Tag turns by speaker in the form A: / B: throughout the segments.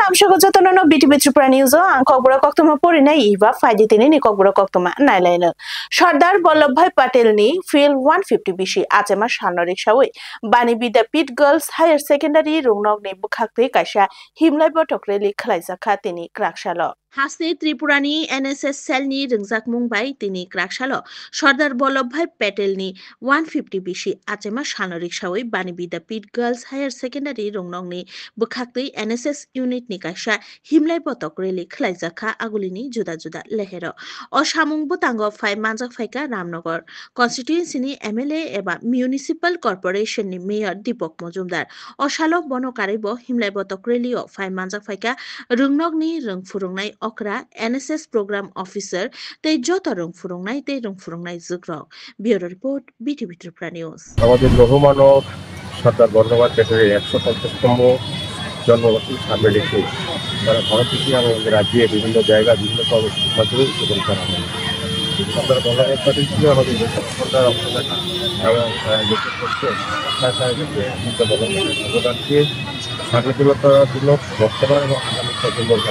A: Amshagotano BTB Tripura News ang Kokbura Koktuma Porina Iva Faiditini ni Kokbura Koktuma Nailena Sardar Vallabhbhai Patel ni Field 150 bishi Achema Shanori Shawi Bani Vidyapeeth Girls Higher Secondary Rungnok ni Bukhakte Kaisa Himlaibo Tokreli Khlaijaka tini Krakshalo Hasni Tripurani NSS Cell ni Ringzak Mumbai tini Krakshalo Sardar Vallabhbhai Patel ni 150 bishi Achema Shanori Shawi Bani Vidyapeeth Girls Higher Secondary Rungnok ni Bukhakte NSS Unit ni kaisa himlai botok reli khlaijaka agulini juda juda lehero o samung butango phai manjak phaika Ramnagar constituency ni MLA eba municipal corporation ni mayor Deepak Majumdar o shalok bonokari bo himlai botok reli o phai manjak phaika rungnok ni rungfurungnai okra NSS program officer tei joto rungfurungnai tei rungfurungnai jugrok bureau report BTB Tripura News
B: আমাদের লৌহমানব সর্দার বল্লভভাই প্যাটেলের 150তম জন্মবার্ষিকী সামনে রেখে তারা ভারতবর্ষে আমাদের রাজ্যে বিভিন্ন জায়গা বিভিন্ন কর্মসূচির মাধ্যমে উদ্বোধন করা হয়। সর্দার বল্লভভাই প্যাটেল ছিল আমাদের সরকার দেশের পক্ষে অবদানকে স্বাধীনতার জন্য বর্তমান এবং আগামী প্রজন্মের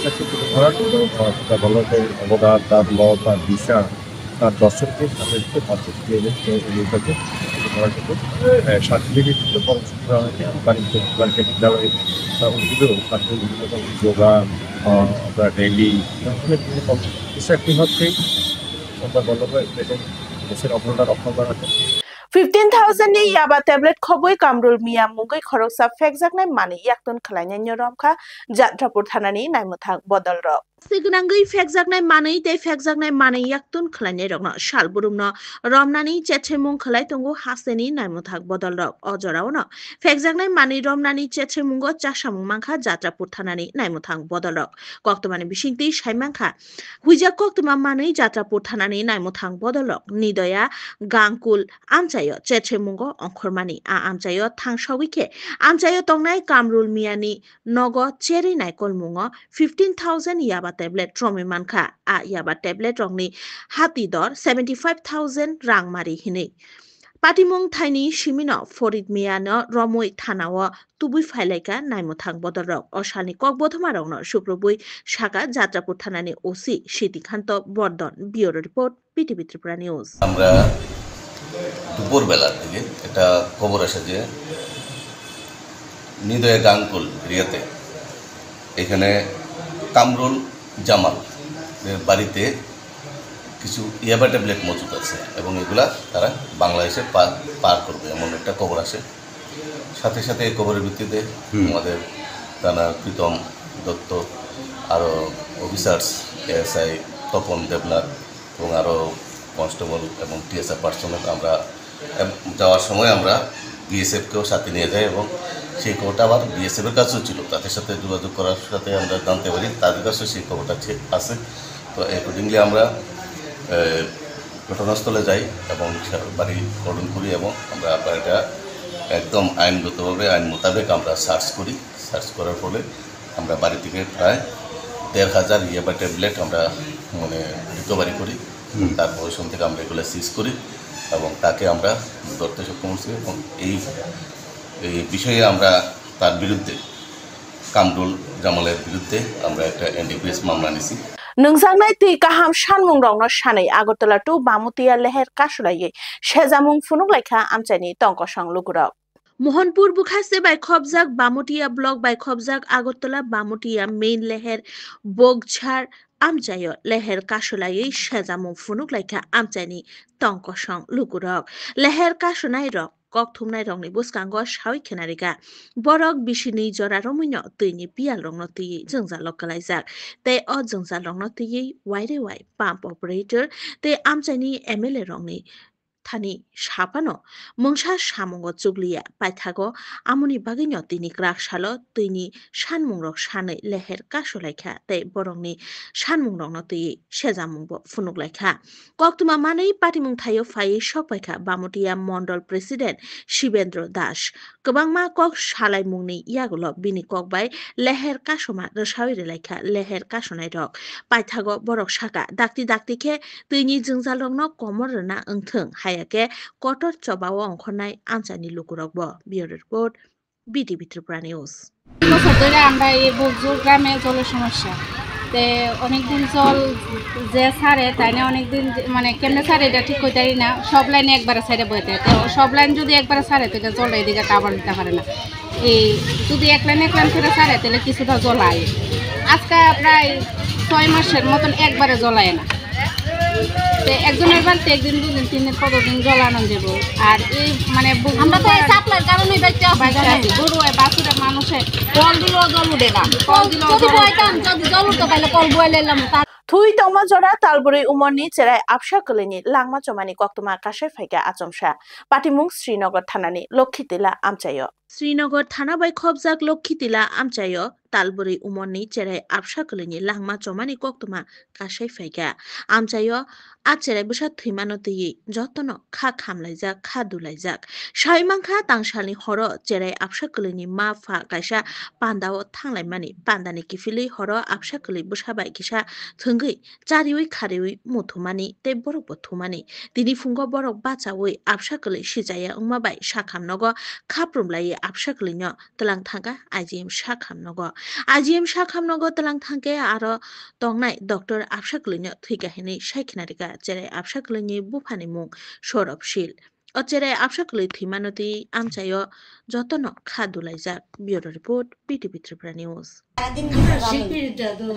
B: কাছে তুলে ধরার জন্য সরদার বল্লভভাইয়ের অবদান তার মত তার দিশা তার দর্শককে সামনে রেখে ভারতবর্ষকে করার জন্য সার্টিফিকেট কর্মসূচি করা হয়েছে বাণিজ্য বিদ্যালয়ে যোগা আপনার র্যালি বিভিন্ন কর্মসূচি একটি হচ্ছে সরদার বল্লভভাই প্যাটেল দেশের অবদান রক্ষা করার জন্য
A: 15,000 ni yaba tablet khoboi Kamrul Mia Mungoi Khoroksa Fekjaknai mani yakton khlainai nyoromkha Jatrapur thanani naimuthak bodolrok Signangui Fekjaknai mani tei Fekjaknai mani yaktun khlainai rokno salburumno romnani chechemung khlai tongo haseni naimuthak bodolrok ojoraono Fekjaknai mani romnani chechemungo chasamung mangkha Jatrapur thanani naimuthak bodolrok koktomani bisingti saimangkha huijak koktoma mani Jatrapur thanani naimuthak bodolrok Nidoya Gangkul Amchai Chechemungo Onkhormani a amchayo thangshawike amchayo tongnai Kamrul Miani nogo cheri naikolmungo 15,000 yaba tablet tromi mankha a yaba tablet rongni hati dor 75,000 rangmari hini Patimung thaini simino Forid Miano Romoi thanao tubui phailaka naimuthang bodorok osalni kokbothmarokno suprobui saka Jatrapur thanani OC Sitikhanto Bordon bureau report BTB Tripura News
C: আমরা দুপুরবেলার দিকে একটা খবর আসে যে নিদয়া গাঙ্গুল এরিয়াতে এখানে কামরুল জামাল বাড়িতে কিছু ইয়াবা ট্যাবলেট মজুদ আছে এবং এগুলা তারা বাংলাদেশে পার করবে এমন একটা খবর আসে সাথে সাথে এই খবরের ভিত্তিতে আমাদের থানা প্রীতম দত্ত আরও অফিসার্স এএসআই তপন দেবনাথ এবং আরও কনস্টেবল এবং টিএসআর পার্সোনাল আমরা যাওয়ার সময় আমরা বিএসএফকেও সাথে নিয়ে যাই এবং সেই খবরটা আবার বিএসএফের কাছেও ছিল তাদের সাথে যোগাযোগ করার সাথে আমরা জানতে পারি তাদের কাছেও সেই খবরটা আছে তো অ্যাকর্ডিংলি আমরা ঘটনাস্থলে যাই এবং বাড়ি গঠন করি এবং আমরা বাড়িটা একদম আইনগতভাবে আইন মোতাবেক আমরা সার্চ করার ফলে আমরা বাড়ি থেকে প্রায় 1,500 ইয়াবা ট্যাবলেট আমরা মানে রিকভারি করি তারপর ওইখান থেকে আমরা এগুলো সিজ করি এবং তাকে আমরা ধরতে সক্ষম হচ্ছি এবং এই বিষয়ে আমরা তার বিরুদ্ধে কামরুল জামালের বিরুদ্ধে আমরা একটা এনডিপিএস মামলা নিয়েছি
A: Nungsangnai tui kaham shanmung rongno shanai Agartala tu Bamutia leher kasulaye shezamung funuk laikha amchani tongkosang lugurok Mohanpur Bukhase by Khobjak Bamutia block by Khobjak Agartala Bamutia main leher Bogchar Amchayo leher kasulaye shezamung funuk laikha amchani tongkosang lugurok leher kasunai rok kok thumnai rongni buskango shawi khenarika borok bisini jora romino tuini pial rongno tui jongja lokalaijak tei o jongja rongno tui waire wai pump operator tei amchaini MLA rongni thani sapano mungsa samungo chuglia paithago amoni bagino tini kraksalo tuini sanmungrok sanai leher kasulaikha tei borokni sanmungrokno tui sejamungbo funuklaikha koktuma manei patimung thayo phai sopaikha Bamutia Mondol President Shibendra Das kwbangma kok salaimungni yagulo bini kokbai leher kasoma rsawi relaikha leher kasonai rok paithago borok saka dakti khe tuini jongjalrokno komor rwna wngthong hai হায়াকে কটর চবাও অংখনাই আমচানি লুকুরকব bureau report BTV Tripura news
D: বছর ধরে আমরা এই বজুর গ্রামে জলের সমস্যা তে অনেকদিন জল যে ছাড়ে তাই না অনেকদিন মানে কেমনে ছাড়ে এটা ঠিক কইতে পারি না সব লাইনে একবারে ছাড়ে বইতে তো সব লাইন যদি একবারে ছাড়ে তো এটা জলটা এদিকে কাবার দিতে পারে না এই যদি এক লাইন করে ছাড়ে তাহলে কিছুটা জল আয় আজকে প্রায় 6 মাসের মতন একবারে জল আয় না একজনের বাড়িতে একদিন 2 দিন 3 দিন কতদিন জল আনন্দ দেবো আর এই মানে আমরা তো সাপ্লাইয়ের কারণে গরু বাছুরের মানুষে কল দিলেও জল উঠে না কল দিলেও যদি জল উঠতে পারলে কল বয়ে এলাম
A: থুই তমা জরা তালবুরি উমরনি চেরাই আবসা কলিনি লাংমা চমানি কক্তমা কাশে ফাইকা আচমসা পাটিমুং শ্রীনগর থানানি লক্ষিতিলা আমচায় শ্রীনগর থানা বাই খবজাক লক্ষিতিলা আমচায় তালবুরি উমরনি চেরাই আবসা কলিনি লাংমা চমানি কক্তমা কাশে ফাইকা আমচায় আচেরাই বসা থৈমানতি যতন খা খামলাইজাক খা দুলাইজাক সাইমাংখা তাংসালনি হর চেরাই আবসা কলিনি মা ফা কাইসা পান্দাও থাংলাইমানি পান্দানি কিফিলি হর আবসা কলি বসাবাই কিসা থঙ্গै চারিওই খারিওই মুথুমানি তে বরক বথুমানি তিনি ফুঙ্গ বরক বাচাওই আবসাকলে সিজায়া উমাবাই সাখামনগ খাপ্রুমলাই আবসাকলিন্য তলাং থাঙ্গা আইজিএম সাখামনগ আইজিএম সাখামনগ তলাং থাঙ্গে আর তংনাই ডক্টর আবসাকলিন্য থৈগাহিনী সাইখিনারিকা जेरै আবসাকলিনি বুফানি মুং সৌরভশীল অচেরাই আবসাকলি থিমানতি আমচায় যতন খাদুলাইজাক bureau report BTV Tripura news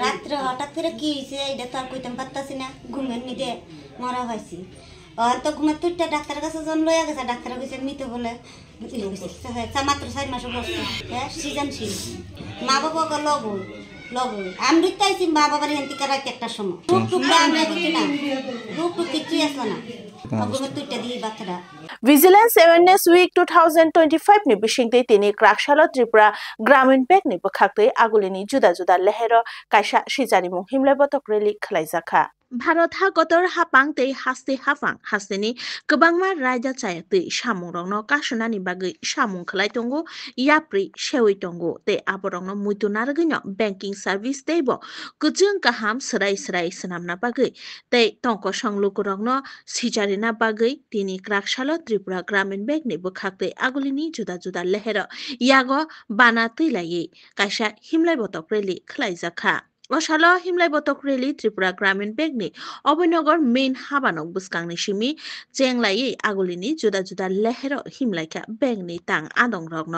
E: রাত্রে হঠাৎ করে কি হয়েছে এটা তো আর কইতাম পারতাছি না ঘুমের নিতে মরা হয়েছি তো ঘুমের তুইটা ডাক্তারের কাছে জন লইয়া গেছে ডাক্তার কইছে মৃত বলে মাত্র 4 মাস বসছে হ্যাঁ সৃজনশীল মা বাবা লগ আমি তাইছি মা বাবার হেন থেকে রাত একটার সময় টুকটুকটা আমরা কিছু না টুকটুক কিছুই আসলো না ঘুমের তুইটা দিয়ে বাচ্চারা
A: vigilance awareness week 2025 ni bishingte tini krakshalo tripura gramin bank ni bkhakte agulini juda juda lehero kaisa sijani mung himlai botok reli khlaijaka Bharat हागतर हापांगते हास्ते हाफां हास्तेनि गोबांमा रायदा चायते सामुंरंनो कासनानि बागै सामुं खलाय दंगो याप्रि सेवै दंगो ते आबरंनो मुइतुनारगैनो बैंकिंग सार्भिस देबो गजों गाहाम सराय सनामना बागै ते तंको संलुगरंनो सिजारिना बागै तिनि क्राकशालो त्रिपुरा ग्रामीण बैंक नि बखाकते आगुलिनि जुदा जुदा लेहेर यागो बाना तैलायै कायसा हिमलाय बतक रेलि खलायजाखा অশালো হিমলাই বতক রেলি ত্রিপুরা গ্রামীণ ব্যাংকনি অবনগর মেইন হাবানক বুসকাংনি সিমি চেংলাই আগুলিনি জুদা জুদা লেহের হিমলাইকা ব্যাংকনি তাং আদং রগ্ন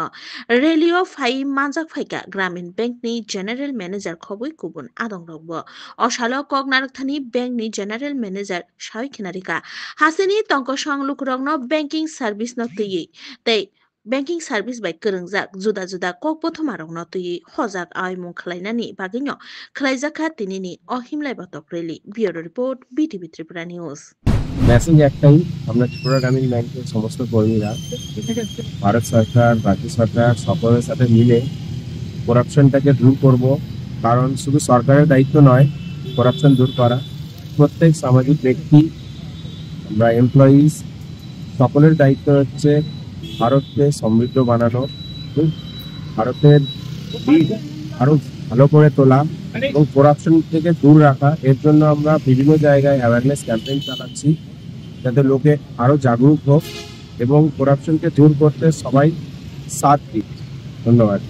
A: রেলিও ফাই মানজাক ফাইকা গ্রামীণ ব্যাংকনি জেনারেল ম্যানেজার খবই কুবুন আদং রগব অশালো কগনারকথানি ব্যাংকনি জেনারেল ম্যানেজার সাই খিনারিকা হাসিনি তঙ্ক সংলুক রগ্ন ব্যাংকিং সার্ভিস নতই তাই बैंकिंग सार्भिस बाय करंगजाक जुदा जुदा कक प्रथमारंनो तुई हजाक आयमुं खलायनानि बागैनो खलायजाखा तिनिनि अहिमलाय बतक रेली bureau report BTV Tripura news
B: message একটাই আমরা ত্রিপুরা গ্রামীণ ব্যাংকের সমস্ত কর্মীরা ভারত সরকার রাজ্য সরকার সকলের সাথে মিলে করাপশনটাকে দূর করব কারণ শুধু সরকারের দায়িত্ব নয় করাপশন দূর করা প্রত্যেক সামাজিক ব্যক্তি আমরা এমপ্লয়িজ সকলের দায়িত্ব হচ্ছে ভারতকে সমৃদ্ধ বানানো ভারতের দিক আরো ভালো করে তোলা এবং করাপশন থেকে দূর রাখা এর জন্য আমরা বিভিন্ন জায়গায় অ্যাওয়ারনেস ক্যাম্পেইন চালাচ্ছি যাতে লোকে আরো জাগরুক হোক এবং করাপশনকে দূর করতে সবাই সাথ দিক ধন্যবাদ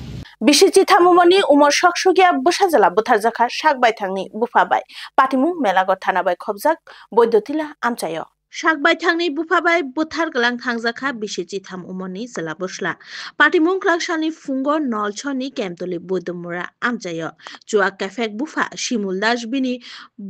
A: বিশিজি থামুমনি উমর সকসুগিয়া বসাজালা বুথারজাখা শাকবাই থাংনি বুফাবাই পাটিমু মেলাগর থানাবাই খবজাক বৈদ্যতিলা আমচায় শাকবাই থাংনি বুফাবাই বুথার গলাং থাংজাখা বিশিজি থাম উমনি জেলা বসলা পাটিমুং ক্লাকসানি ফুঙ্গ নলছনি কেমতলি বৈদ্যমুরা আমচায় জুয়া ক্যাফেক বুফা শিমুল দাস বিনি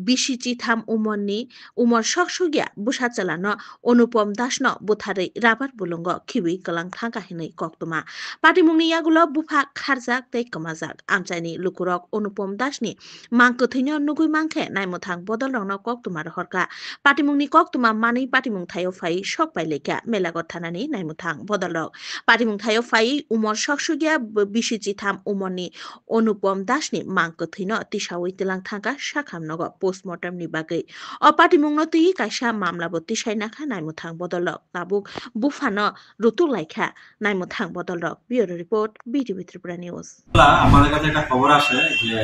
A: বিশিজি থাম উমনি উমর সকসুগিয়া বুসা চালানো অনুপম দাসন বুথারে রাবার বুলঙ্গ খিবি গলাং থাঙ্কাহিनै কক্তমা পাটিমুংনি ইয়াগুলো বুফা খারজাক তে কমাজাক আমচাইনি লুকুরক অনুপম দাসনি মাংকথৈন নুগুই মাংখে নাইমথাং বদল রংন কক্তমার হরকা পাটিমুংনি কক্তমা মানি পাটিমুং থাইও ফাই শক পাইলেকা মেলাগর থানানি নাইমথাং বদলক পাটিমুং থাইও ফাই উমর সকসুগিয়া বিশিজি থাম উমরনি অনুপম দাসনি মাংকথৈন তিসাউই তেলাং থাঙ্কা শাখামনগ পোস্টমর্টম नि बागै अ पाटिमुंनो तुई कायसा मामलाबत्ती साइनाखा नाइमथां बदलक ताबुक बुफानो रुतुक लाइखा नाइमथां बदलक bureau report BTV Tripura news
F: আমাদের কাছে একটা খবর আসে যে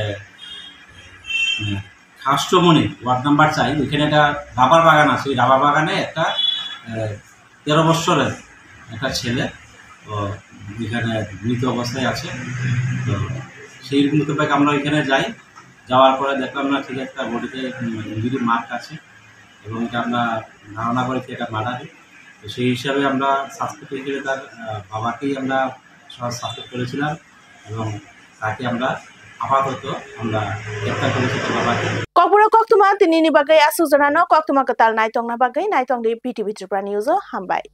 F: খাসচমনি ওয়ার্ড নাম্বার 4 ওখানে একটা রাবার বাগান আছে রাবার বাগানে একটা 13 বছরের একটা ছেলে, তো এখানে মৃত অবস্থায় আছে। তো সেই মোতাবেক আমরা এখানে যাই, যাওয়ার পরে দেখলাম না ঠিক একটা বডিতে ইঞ্জুরি মার্ক আছে, এবং এটা আমরা ধারণা করেছি এটা মার্ডারই। তো সেই হিসাবে আমরা সাসপেক্ট হিসেবে তার বাবাকেই আমরা সাসপেক্ট করেছিলাম, এবং তাকে আমরা আপাতত আমরা গ্রেপ্তার করেছি তার বাবাকে।
A: Kokpura koktuma tinini bagai asuzana no koktuma ketal naitong na bagai naitong di PTV Tripura News hambai.